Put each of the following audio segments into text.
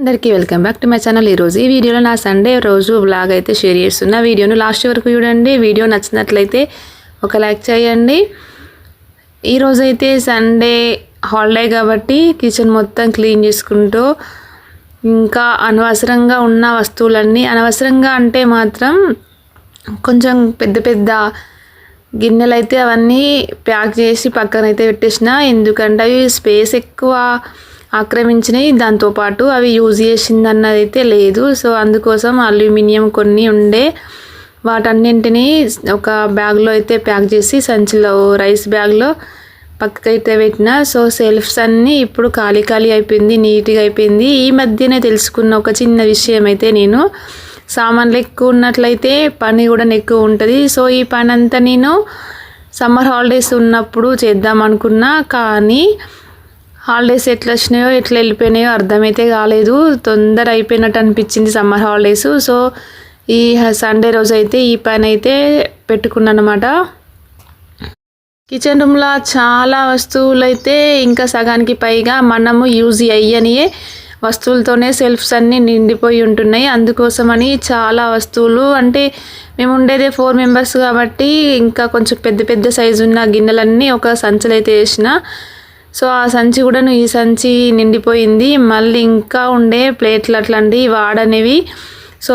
అందరికీ welcome back to my channel. ఈరోజు ఈ వీడియోలో నా సండే రోజు వ్లాగ్ అయితే షేర్ చేస్తున్నా. వీడియోను లాస్ట్ వరకు చూడండి. వీడియో నచ్చినట్లయితే ఒక లైక్ చేయండి. ఈరోజు అయితే సండే హాలిడే కాబట్టి కిచెన్ మొత్తం క్లీన్ చేసుకుంటూ ఇంకా అనవసరంగా ఉన్న వస్తువులన్నీ, అనవసరంగా అంటే మాత్రం కొంచెం పెద్ద పెద్ద గిన్నెలు అయితే అవన్నీ ప్యాక్ చేసి పక్కనైతే పెట్టేసిన. ఎందుకంటే అవి స్పేస్ ఎక్కువ ఆక్రమించినాయి, దాంతోపాటు అవి యూజ్ చేసింది అన్నది అయితే లేదు. సో అందుకోసం అల్యూమినియం కొన్ని ఉండే వాటన్నింటినీ ఒక బ్యాగ్లో అయితే ప్యాక్ చేసి సంచిలో రైస్ బ్యాగ్లో పక్కకైతే పెట్టిన. సో సెల్ఫ్స్ అన్నీ ఇప్పుడు ఖాళీ అయిపోయింది, నీట్గా అయిపోయింది. ఈ మధ్యనే తెలుసుకున్న ఒక చిన్న విషయం అయితే, నేను సామాన్లు ఎక్కువ ఉన్నట్లయితే పని కూడా ఎక్కువ ఉంటుంది. సో ఈ పని అంతా నేను సమ్మర్ హాలిడేస్ ఉన్నప్పుడు చేద్దాం అనుకున్నా, కానీ హాలిడేస్ ఎట్లా వచ్చినాయో ఎట్లా వెళ్ళిపోయినాయో అర్థమైతే కాలేదు. తొందర అయిపోయినట్టు అనిపించింది సమ్మర్ హాలిడేస్. సో ఈ సండే రోజు అయితే ఈ పని అయితే పెట్టుకున్నాను అనమాట. కిచెన్ రూమ్లో చాలా వస్తువులు అయితే ఇంకా సగానికి పైగా మనము యూజ్ అయ్యనియే వస్తువులతోనే సెల్ఫ్స్ అన్నీ నిండిపోయి ఉంటున్నాయి. అందుకోసమని చాలా వస్తువులు, అంటే మేము ఉండేదే 4 మెంబర్స్ కాబట్టి ఇంకా కొంచెం పెద్ద పెద్ద సైజు ఉన్న గిన్నెలన్నీ ఒక సంచులు అయితే వేసిన. సో ఆ సంచి కూడా ఈ సంచి నిండిపోయింది. మళ్ళీ ఇంకా ఉండే ప్లేట్లు అట్లాంటివి వాడనేవి, సో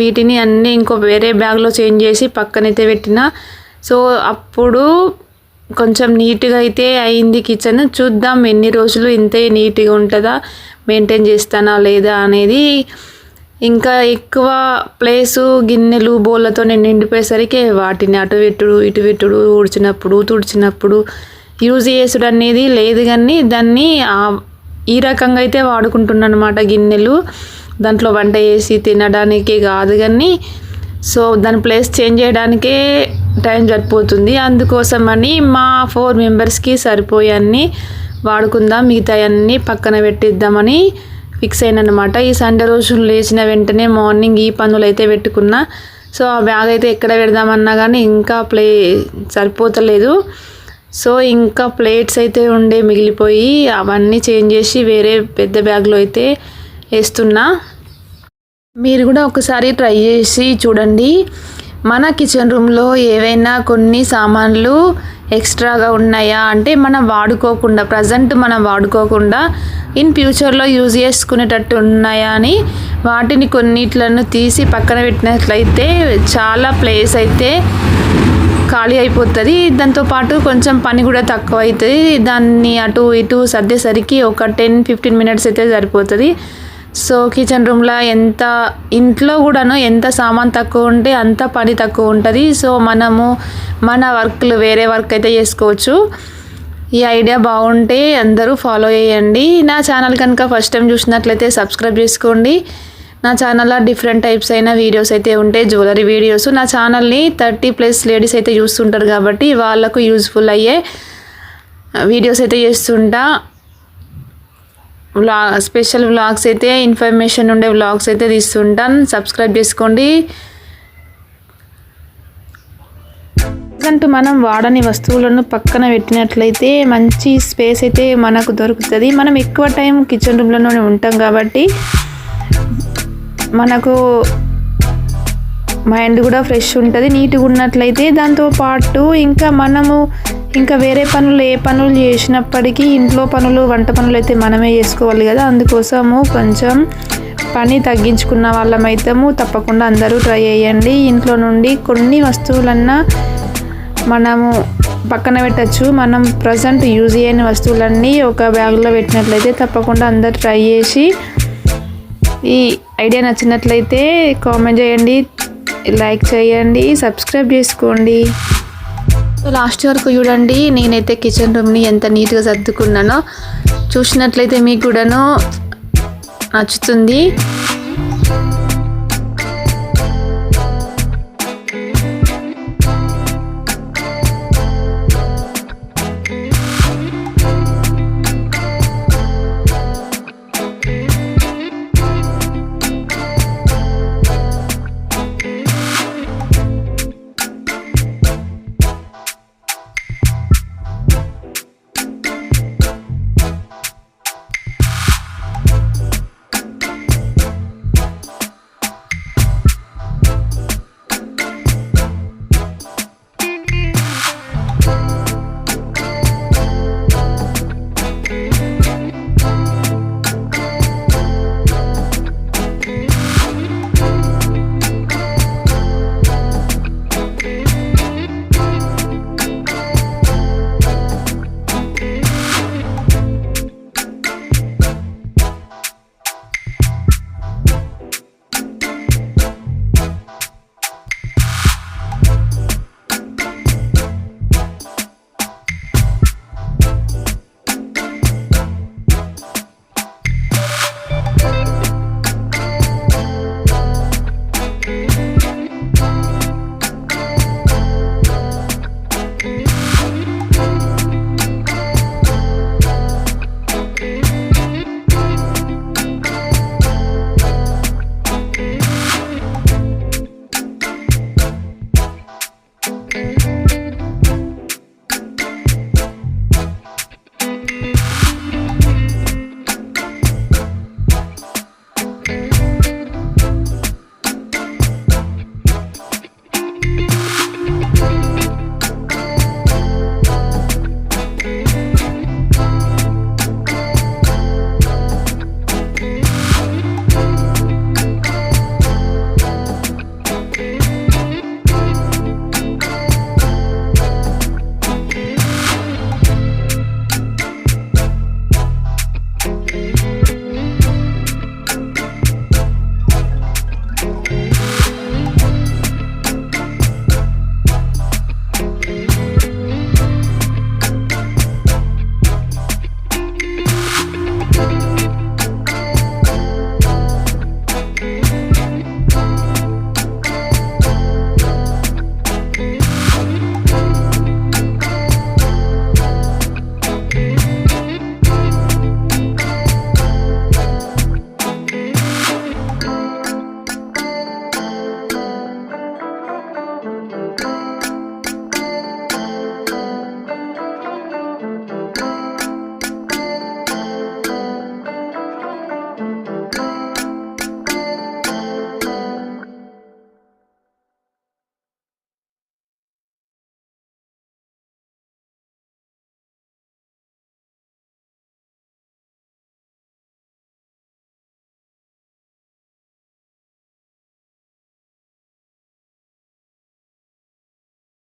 వీటిని అన్నీ ఇంకో వేరే బ్యాగ్లో చేంజ్ చేసి పక్కనైతే పెట్టిన. సో అప్పుడు కొంచెం నీట్గా అయితే అయింది కిచెన్. చూద్దాం ఎన్ని రోజులు ఇంతే నీట్గా ఉంటుందా, మెయింటైన్ చేస్తానా లేదా అనేది. ఇంకా ఎక్కువ ప్లేసు గిన్నెలు బోళ్ళతో నిండిపోయేసరికి వాటిని అటు పెట్టుడు ఊడ్చినప్పుడు తుడిచినప్పుడు యూజ్ చేసుడు అనేది లేదు. కానీ దాన్ని ఈ రకంగా అయితే వాడుకుంటున్నాను అనమాట. గిన్నెలు దాంట్లో వంట చేసి తినడానికి కాదు, కానీ సో దాని ప్లేస్ చేంజ్ చేయడానికే టైం సరిపోతుంది. అందుకోసమని మా 4 మెంబర్స్కి సరిపోయన్నీ వాడుకుందాం, మిగతా అన్నీ పక్కన పెట్టిద్దామని ఫిక్స్ అయినమాట. ఈ సండే రోజు లేచిన వెంటనే మార్నింగ్ ఈ పనులు అయితే పెట్టుకున్నా. సో ఆ బ్యాగ్ అయితే ఎక్కడ పెడదామన్నా కానీ ఇంకా సరిపోతలేదు. సో ఇంకా ప్లేట్స్ అయితే ఉండే మిగిలిపోయి అవన్నీ చేంజ్ చేసి వేరే పెద్ద బ్యాగ్లో అయితే వేస్తున్నా. మీరు కూడా ఒకసారి ట్రై చేసి చూడండి. మన కిచెన్ రూమ్లో ఏవైనా కొన్ని సామాన్లు ఎక్స్ట్రాగా ఉన్నాయా అంటే మనం వాడుకోకుండా, ప్రజెంట్ మనం వాడుకోకుండా ఇన్ ఫ్యూచర్లో యూజ్ చేసుకునేటట్టు ఉన్నాయా అని వాటిని కొన్నిట్లను తీసి పక్కన పెట్టినట్లయితే చాలా ప్లేస్ అయితే ఖాళీ అయిపోతుంది. దాంతోపాటు కొంచెం పని కూడా తక్కువ అవుతుంది. దాన్ని అటు ఇటు సర్దేసరికి ఒక 10-15 మినిట్స్ అయితే సరిపోతుంది. సో కిచెన్ రూమ్లో ఇంట్లో కూడాను ఎంత సామాన్ తక్కువ ఉంటే అంత పని తక్కువ ఉంటుంది. సో మనము మన వేరే వర్క్ అయితే చేసుకోవచ్చు. ఈ ఐడియా బాగుంటే అందరూ ఫాలో చేయండి. నా ఛానల్ కనుక ఫస్ట్ టైం చూసినట్లయితే సబ్స్క్రైబ్ చేసుకోండి. నా ఛానల్లో డిఫరెంట్ టైప్స్ అయిన వీడియోస్ అయితే ఉంటాయి, జ్యువెలరీ వీడియోస్. నా ఛానల్ని 30+ లేడీస్ అయితే చూస్తుంటారు కాబట్టి వాళ్ళకు యూజ్ఫుల్ అయ్యే వీడియోస్ అయితే చేస్తుంటా. స్పెషల్ వ్లాగ్స్ అయితే, ఇన్ఫర్మేషన్ ఉండే వ్లాగ్స్ అయితే తీస్తుంటాను. సబ్స్క్రైబ్ చేసుకోండి. మనం వాడని వస్తువులను పక్కన పెట్టినట్లయితే మంచి స్పేస్ అయితే మనకు దొరుకుతుంది. మనం ఎక్కువ టైం కిచెన్ రూమ్లోనే ఉంటాం కాబట్టి మనకు మైండ్ కూడా ఫ్రెష్ ఉంటుంది, నీట్గా ఉన్నట్లయితే. దాంతోపాటు ఇంకా వేరే పనులు ఏ పనులు చేసినప్పటికీ ఇంట్లో పనులు, వంట పనులు అయితే మనమే చేసుకోవాలి కదా. అందుకోసము కొంచెం పని తగ్గించుకున్న వాళ్ళమైతాము. తప్పకుండా అందరూ ట్రై చేయండి. ఇంట్లో నుండి కొన్ని వస్తువులన్నా మనము పక్కన పెట్టచ్చు. మనం ప్రజెంట్ యూజ్ చేయని వస్తువులన్నీ ఒక బ్యాగ్లో పెట్టినట్లయితే తప్పకుండా అందరూ ట్రై చేసి ఈ ఐడియా నచ్చినట్లయితే కామెంట్ చేయండి, లైక్ చేయండి, సబ్స్క్రైబ్ చేసుకోండి. సో లాస్ట్ వరకు చూడండి. నేనైతే కిచెన్ రూమ్ని ఎంత నీట్గా సర్దుకున్నానో చూసినట్లయితే మీకు కూడాను నచ్చుతుంది.